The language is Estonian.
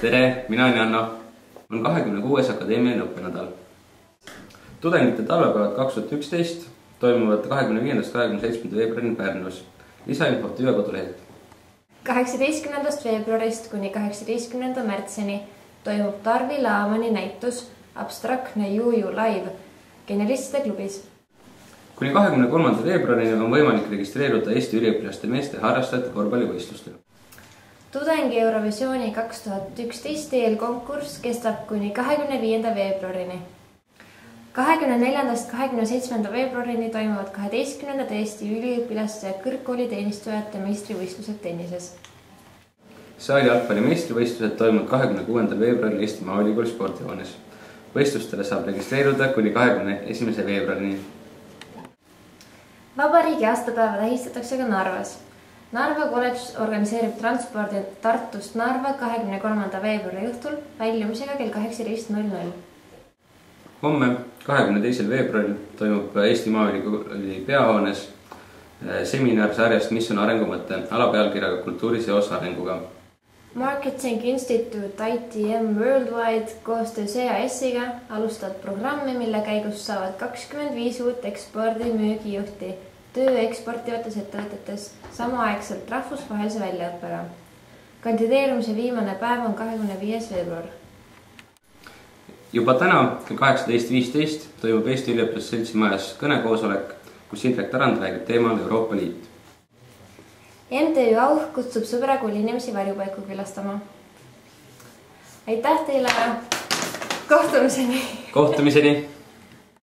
Tere, mina olen Janno. On 26. akadeemiline õppenädal. Tudengite talvepäevad 2011 toimuvad 25.–27. veebruarini Pärnus. Lisainfot Ühe kodulehelt. 18. veebruarist kuni 18. märtsini toimub Tarvi Laamani näitus Abstraktne Juju live Genialistide klubis. Kuni 23. veebruarini on võimalik registreeruda Eesti üliõpilaste meeste harrastajate korvpallivõistlustel. Tudengi Eurovisiooni 2011 eelkonkurss kestab kuni 25. veebruarini. 24. 27. veebruarini toimuvad 12. Eesti üliõpilaste ja kõrgkooliteenistujate meistrivõistlused tennises. Saali jalgpalli meistrivõistlused toimuvad 26. veebruaril Eesti Maaülikooli spordihoones. Võistlustele saab registreeruda kuni 21. veebruarini. Vabariigi aastapäeva tähistatakse ka Narvas. Narva kolledž organiseerib transpordi Tartust Narva 23. veebruari õhtul väljumisega kell 18.00. Homme, 22. veebruaril toimub Eesti Maaülikooli peahoones seminar sarjast Mis on arengu mõte, alapealkirjaga Kultuuri seos arenguga. Marketing Institute ITM Worldwide koostöös EAS-iga alustab programmi, mille käigus saavad 25 uut ekspordimüügijuhti töö eksportivates ettevõtetes samaaegselt rahvusvahelise väljaõppega. Kandideerumise viimane päev on 25. veebruar. Juba täna 18.15 toimub Eesti Üliõpilaste Seltsi majas kõnekoosolek, kus Indrek Tarand räägib teemal Euroopa Liit. MTÜ Auh kutsub sõbrakooli inimesi varjupaiku külastama. Aitäh teile! Kohtumiseni! Kohtumiseni!